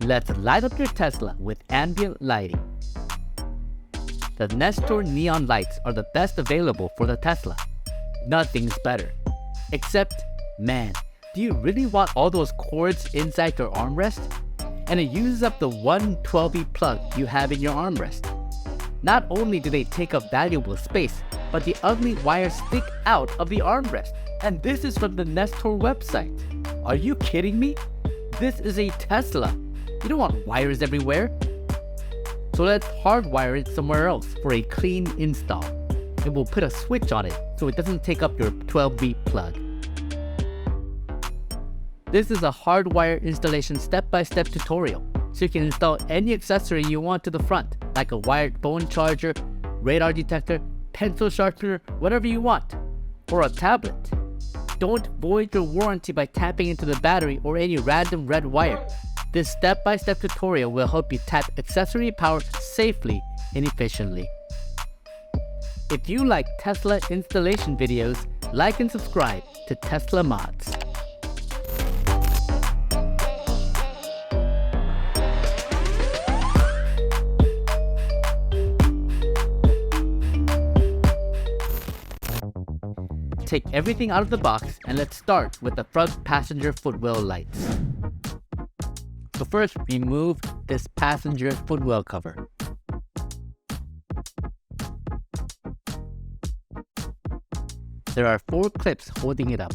Let's light up your Tesla with ambient lighting. The Nestour neon lights are the best available for the Tesla. Nothing's better. Except, man, do you really want all those cords inside your armrest? And it uses up the one 12V plug you have in your armrest. Not only do they take up valuable space, but the ugly wires stick out of the armrest. And this is from the Nestour website. Are you kidding me? This is a Tesla. You don't want wires everywhere. So let's hardwire it somewhere else for a clean install. And we'll put a switch on it so it doesn't take up your 12V plug. This is a hardwire installation step-by-step tutorial, so you can install any accessory you want to the front, like a wired phone charger, radar detector, pencil sharpener, whatever you want, or a tablet. Don't void your warranty by tapping into the battery or any random red wire. This step-by-step tutorial will help you tap accessory power safely and efficiently. If you like Tesla installation videos, like and subscribe to Tesla Mods. Take everything out of the box and let's start with the front passenger footwell lights. So first, remove this passenger footwell cover. There are 4 clips holding it up.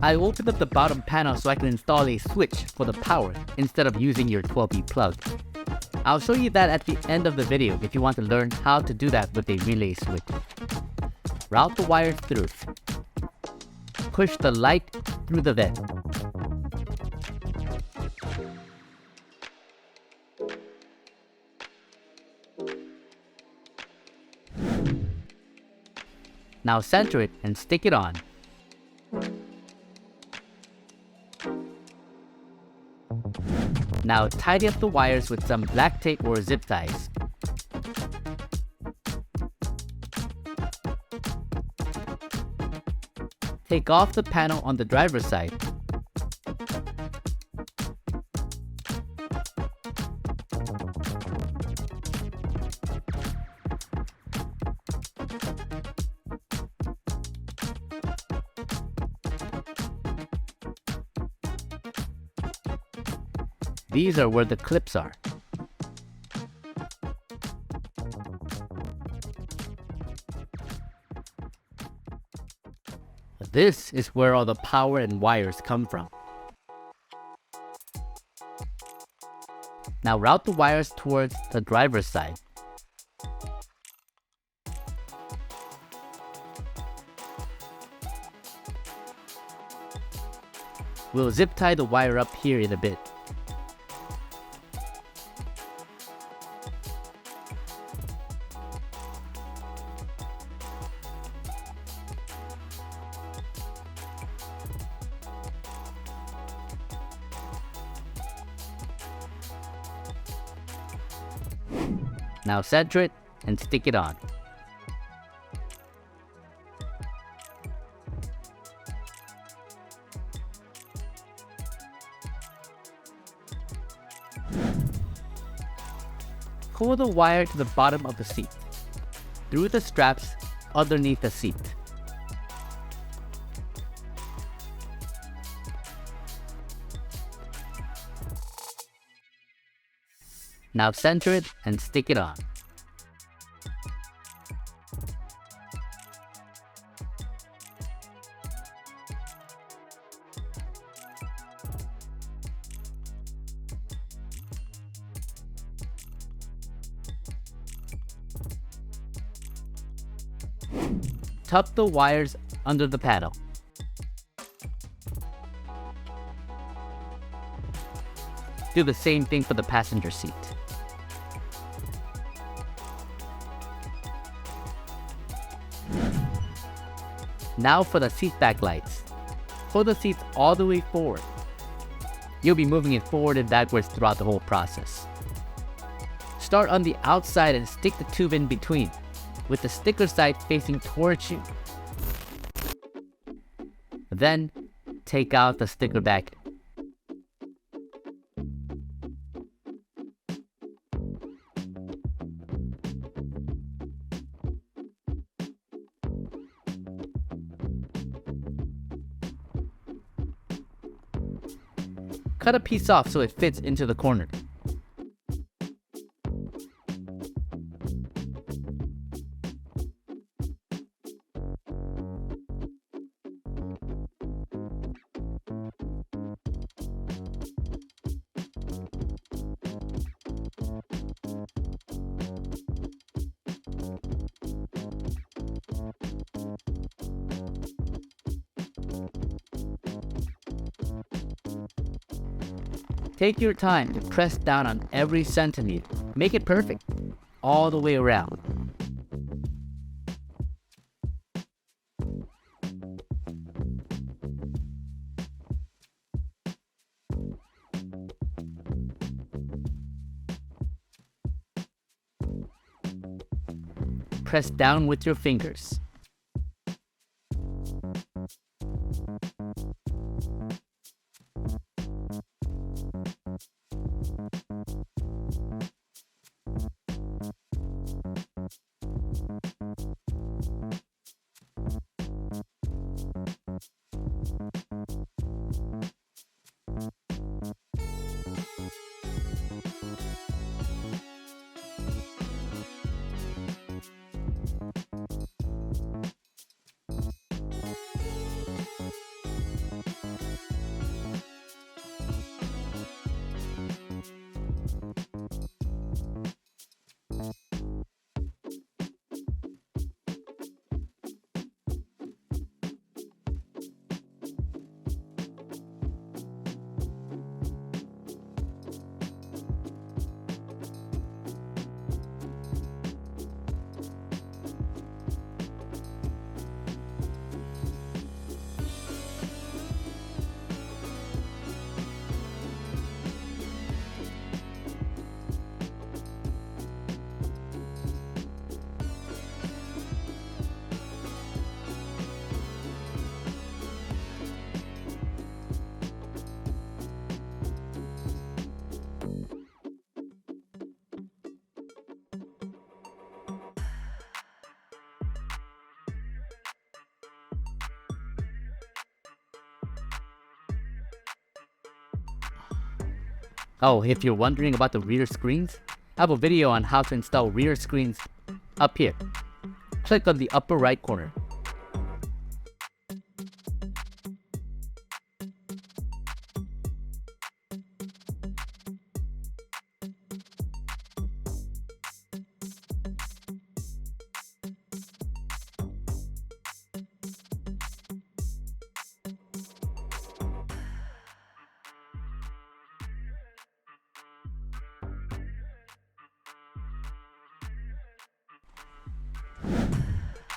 I opened up the bottom panel so I can install a switch for the power instead of using your 12V plug. I'll show you that at the end of the video if you want to learn how to do that with a relay switch. Route the wires through. Push the light through the vent. Now center it and stick it on. Now tidy up the wires with some black tape or zip ties. Take off the panel on the driver's side. These are where the clips are. This is where all the power and wires come from. Now route the wires towards the driver's side. We'll zip tie the wire up here in a bit. Now center it and stick it on. Pull the wire to the bottom of the seat, through the straps underneath the seat. Now center it and stick it on. Tuck the wires under the panel. Do the same thing for the passenger seat. Now for the seat back lights. Pull the seats all the way forward. You'll be moving it forward and backwards throughout the whole process. Start on the outside and stick the tube in between, with the sticker side facing towards you. Then, take out the sticker back. Cut a piece off so it fits into the corner. Take your time to press down on every centimeter. Make it perfect, all the way around. Press down with your fingers. Oh, if you're wondering about the rear screens, I have a video on how to install rear screens up here. Click on the upper right corner.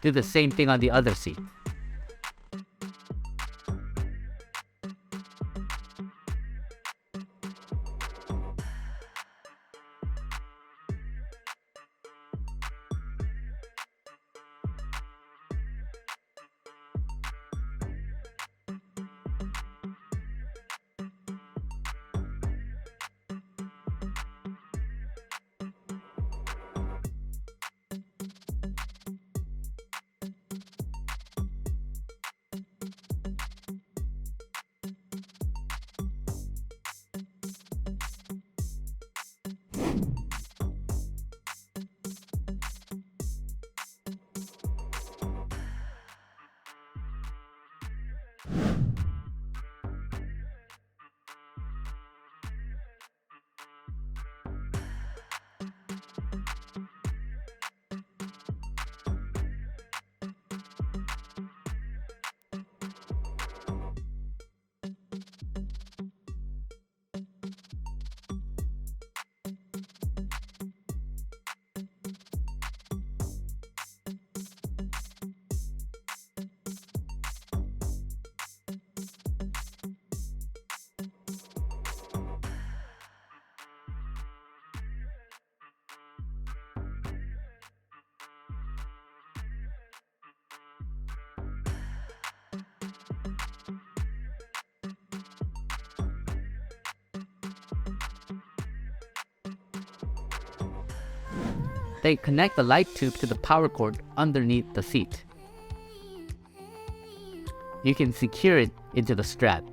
Do the same thing on the other seat. Then connect the light tube to the power cord underneath the seat. You can secure it into the strap.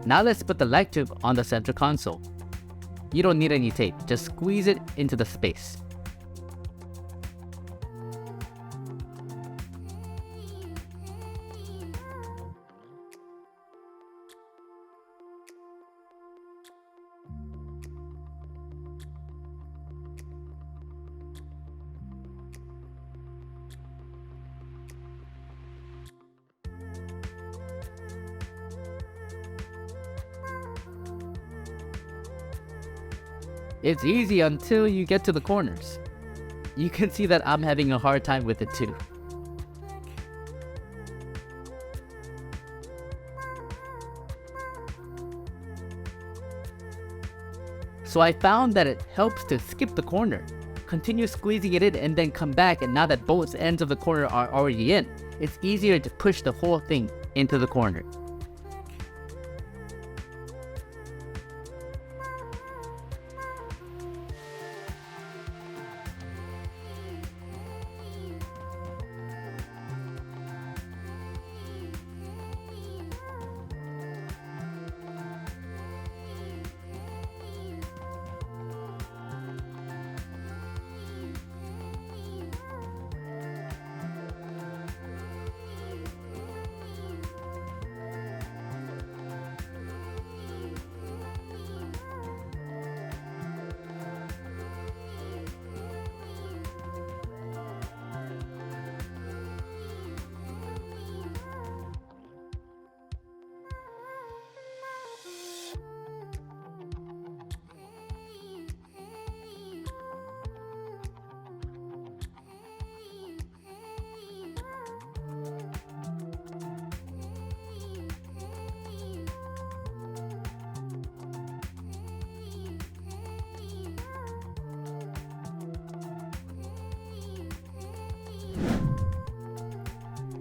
Now let's put the light tube on the center console. You don't need any tape, just squeeze it into the space. It's easy until you get to the corners. You can see that I'm having a hard time with it too. So I found that it helps to skip the corner. Continue squeezing it in and then come back, and now that both ends of the corner are already in, it's easier to push the whole thing into the corner.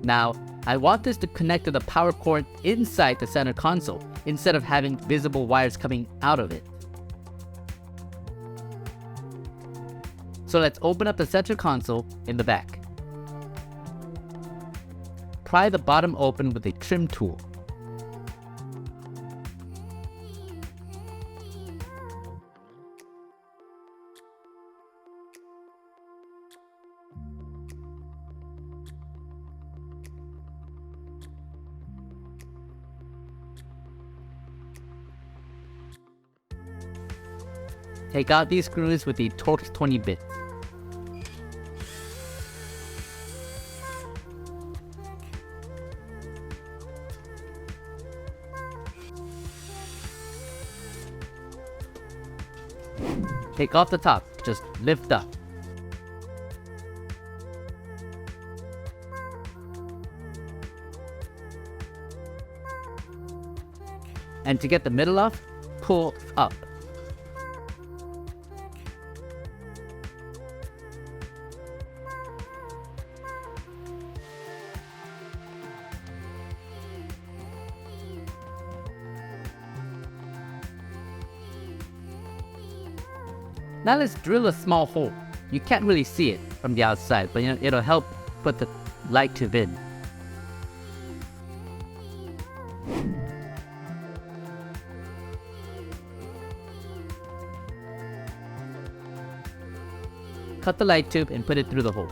Now, I want this to connect to the power cord inside the center console instead of having visible wires coming out of it. So let's open up the center console in the back. Pry the bottom open with a trim tool. Take out these screws with the Torx 20 bits. Take off the top, just lift up. And to get the middle off, pull up. Now let's drill a small hole. You can't really see it from the outside, but it'll help put the light tube in. Cut the light tube and put it through the hole.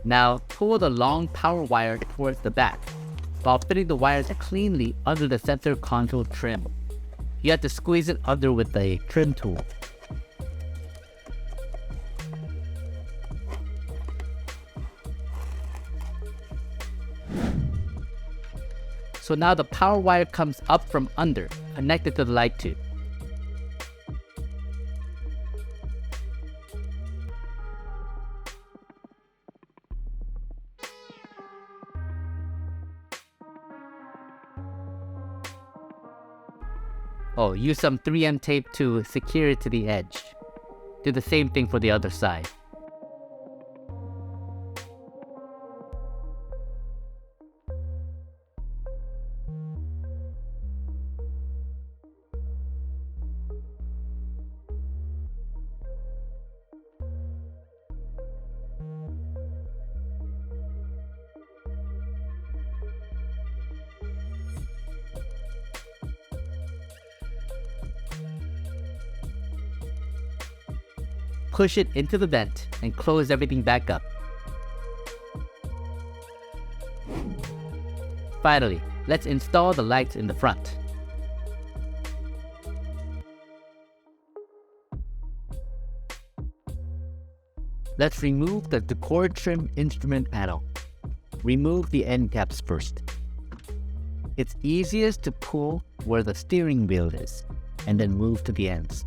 Now pull the long power wire towards the back, while fitting the wires cleanly under the center console trim. You have to squeeze it under with a trim tool. So now the power wire comes up from under, connected to the light tube. Oh, use some 3M tape to secure it to the edge. Do the same thing for the other side. Push it into the vent and close everything back up. Finally, let's install the lights in the front. Let's remove the decor trim instrument panel. Remove the end caps first. It's easiest to pull where the steering wheel is, and then move to the ends.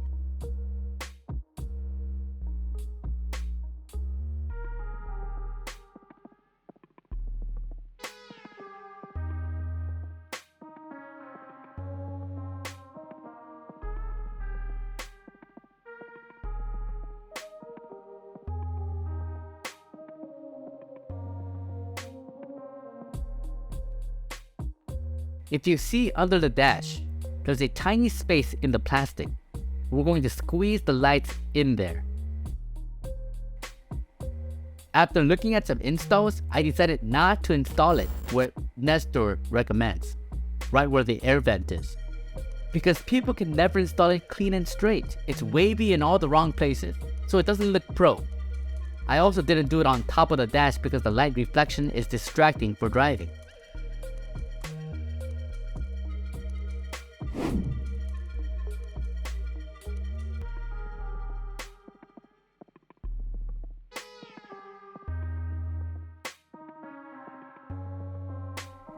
If you see under the dash, there's a tiny space in the plastic. We're going to squeeze the lights in there. After looking at some installs, I decided not to install it where Nestour recommends, right where the air vent is. Because people can never install it clean and straight. It's wavy in all the wrong places, so it doesn't look pro. I also didn't do it on top of the dash because the light reflection is distracting for driving.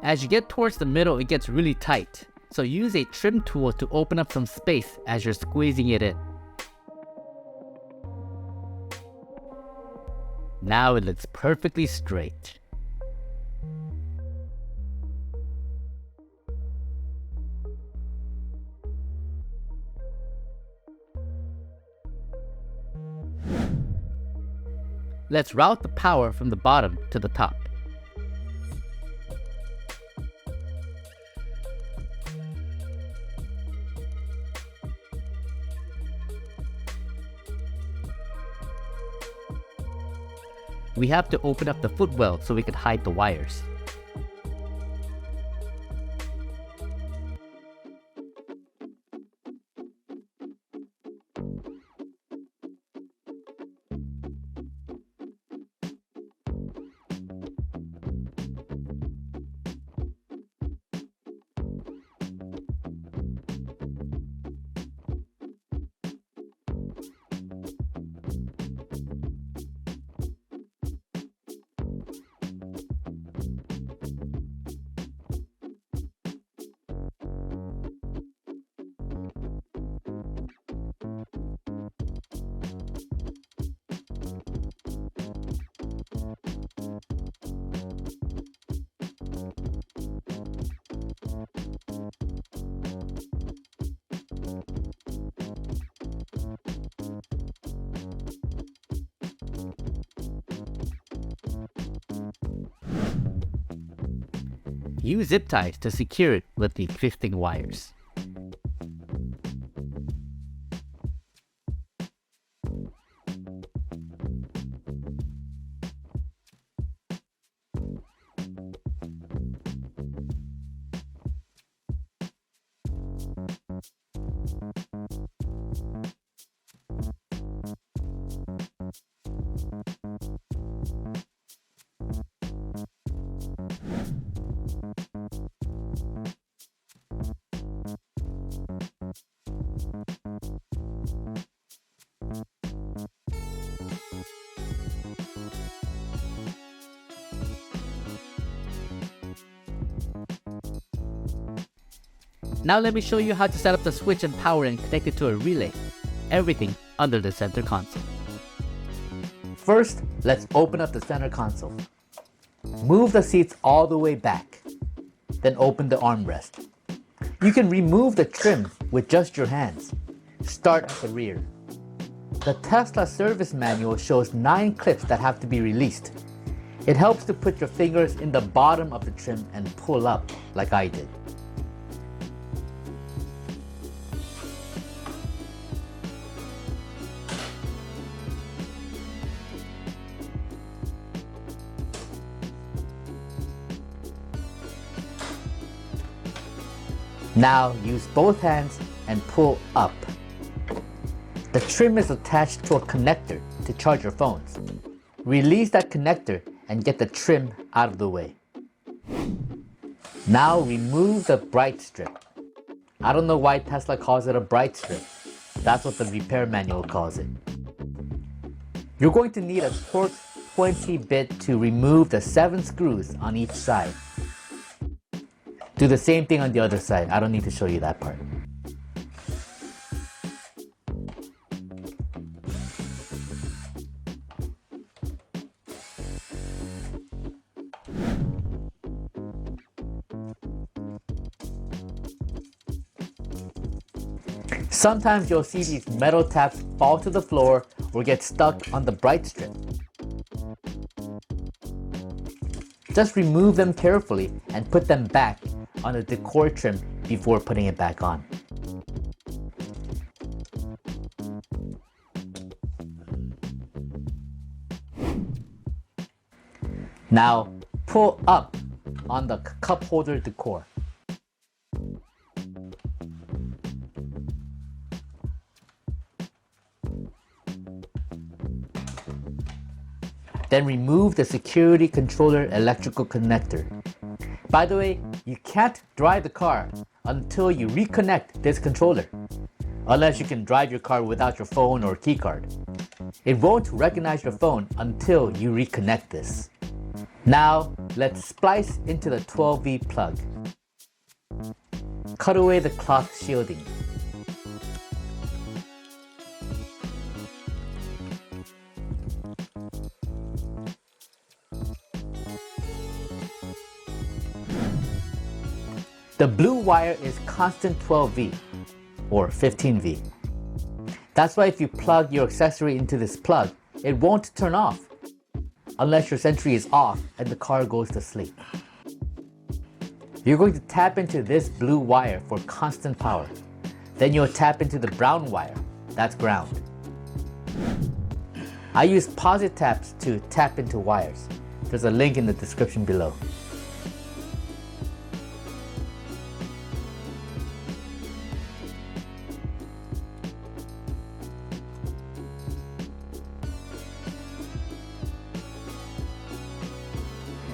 As you get towards the middle, it gets really tight, so use a trim tool to open up some space as you're squeezing it in. Now it looks perfectly straight. Let's route the power from the bottom to the top. We have to open up the footwell so we can hide the wires. Use zip ties to secure it with the existing wires. Now let me show you how to set up the switch and power and connect it to a relay. Everything under the center console. First, let's open up the center console. Move the seats all the way back. Then open the armrest. You can remove the trim with just your hands. Start at the rear. The Tesla service manual shows 9 clips that have to be released. It helps to put your fingers in the bottom of the trim and pull up like I did. Now use both hands and pull up. The trim is attached to a connector to charge your phones. Release that connector and get the trim out of the way. Now remove the bright strip. I don't know why Tesla calls it a bright strip. That's what the repair manual calls it. You're going to need a torx 20 bit to remove the 7 screws on each side. Do the same thing on the other side. I don't need to show you that part. Sometimes you'll see these metal tabs fall to the floor or get stuck on the bright strip. Just remove them carefully and put them back on the decor trim before putting it back on. Now pull up on the cup holder decor. Then remove the security controller electrical connector. By the way, you can't drive the car until you reconnect this controller, unless you can drive your car without your phone or keycard. It won't recognize your phone until you reconnect this. Now, let's splice into the 12V plug. Cut away the cloth shielding. The blue wire is constant 12V or 15V. That's why if you plug your accessory into this plug, it won't turn off unless your sentry is off and the car goes to sleep. You're going to tap into this blue wire for constant power. Then you'll tap into the brown wire, that's ground. I use posit taps to tap into wires. There's a link in the description below.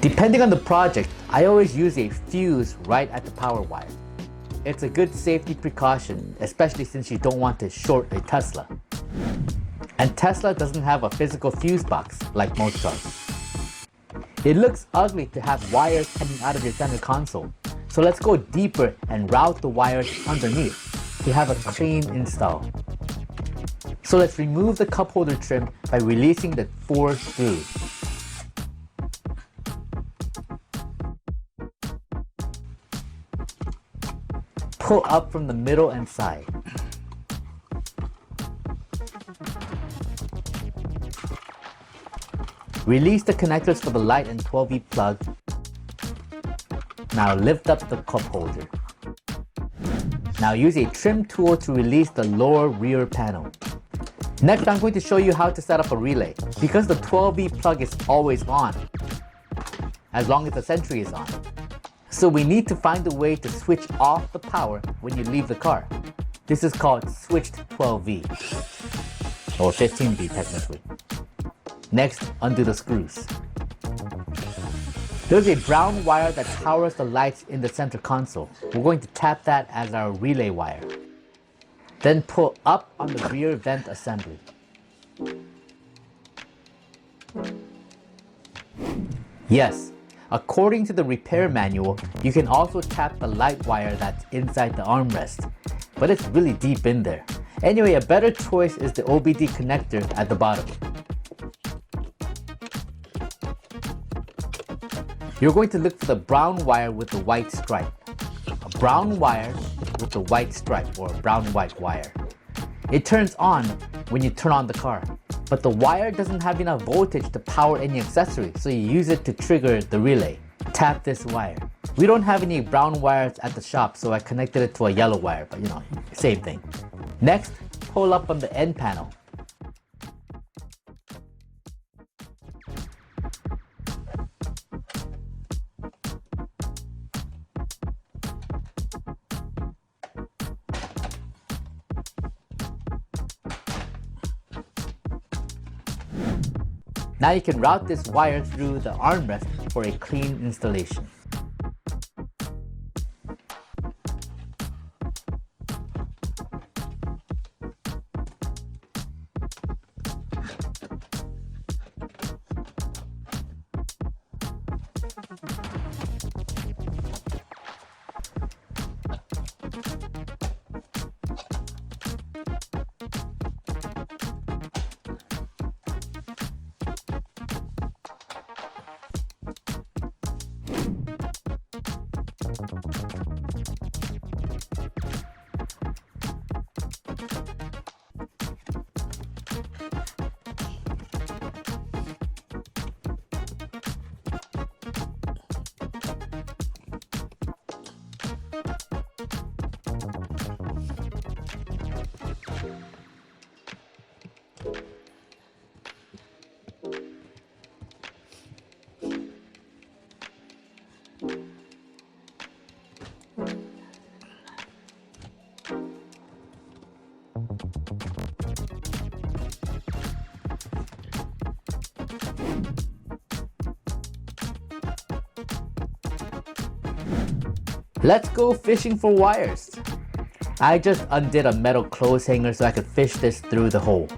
Depending on the project, I always use a fuse right at the power wire. It's a good safety precaution, especially since you don't want to short a Tesla. And Tesla doesn't have a physical fuse box like most cars. It looks ugly to have wires coming out of your center console, so let's go deeper and route the wires underneath to have a clean install. So let's remove the cup holder trim by releasing the 4 screws. Pull up from the middle and side. Release the connectors for the light and 12V plug. Now lift up the cup holder. Now use a trim tool to release the lower rear panel. Next, I'm going to show you how to set up a relay. Because the 12V plug is always on, as long as the sentry is on. So we need to find a way to switch off the power when you leave the car. This is called switched 12V, or 15V technically. Next, undo the screws. There's a brown wire that powers the lights in the center console. We're going to tap that as our relay wire. Then pull up on the rear vent assembly. Yes, According to the repair manual, you can also tap the light wire that's inside the armrest, but it's really deep in there. Anyway, a better choice is the OBD connector at the bottom. You're going to look for the brown wire with the white stripe. A brown wire with the white stripe, or a brown-white wire. It turns on when you turn on the car, but the wire doesn't have enough voltage to power any accessory, so you use it to trigger the relay. Tap this wire. We don't have any brown wires at the shop, so I connected it to a yellow wire, but you know, same thing. Next, pull up on the end panel. Now you can route this wire through the armrest for a clean installation. Let's go fishing for wires. I just undid a metal clothes hanger so I could fish this through the hole.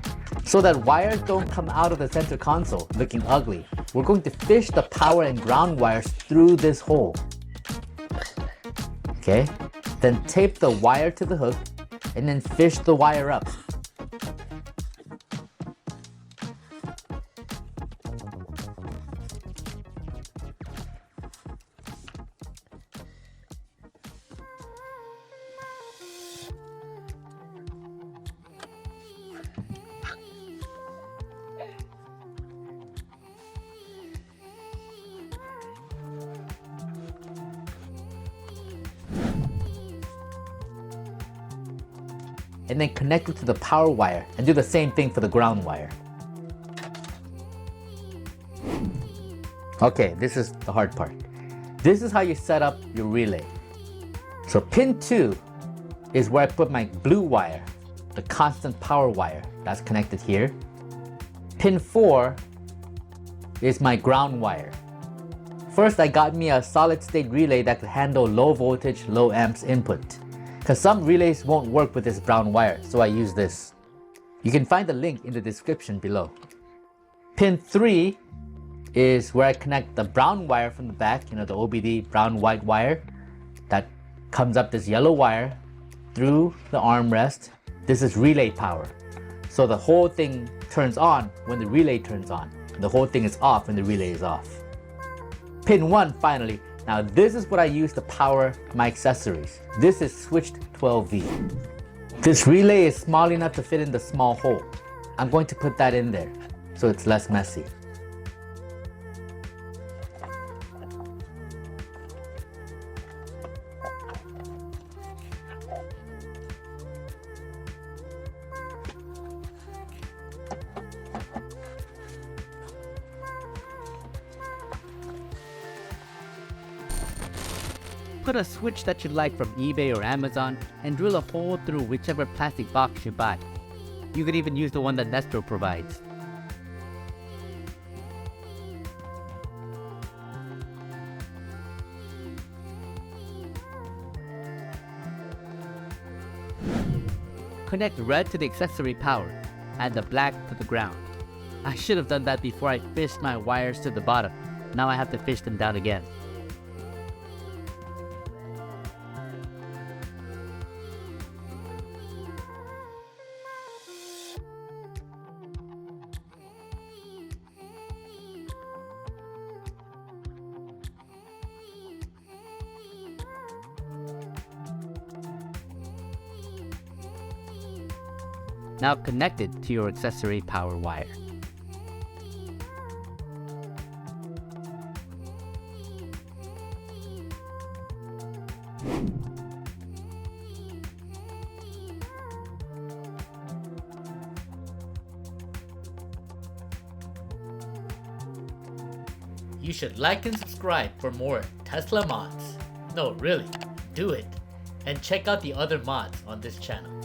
So that wires don't come out of the center console looking ugly, we're going to fish the power and ground wires through this hole. Okay, then tape the wire to the hook and then fish the wire up. And then connect it to the power wire and do the same thing for the ground wire. Okay, this is the hard part. This is how you set up your relay. So pin 2 is where I put my blue wire, the constant power wire that's connected here. Pin 4 is my ground wire. First, I got me a solid state relay that could handle low voltage, low amps input. Because some relays won't work with this brown wire, so I use this. You can find the link in the description below. Pin 3 is where I connect the brown wire from the back, you know, the OBD brown-white wire that comes up this yellow wire through the armrest. This is relay power. So the whole thing turns on when the relay turns on. The whole thing is off when the relay is off. Pin 1 finally. Now this is what I use to power my accessories. This is switched 12V. This relay is small enough to fit in the small hole. I'm going to put that in there so it's less messy. Put a switch that you like from eBay or Amazon and drill a hole through whichever plastic box you buy. You could even use the one that Nestour provides. Connect red to the accessory power and the black to the ground. I should have done that before I fished my wires to the bottom. Now I have to fish them down again. Now connect it to your accessory power wire. You should like and subscribe for more Tesla mods. No, really, do it. And check out the other mods on this channel.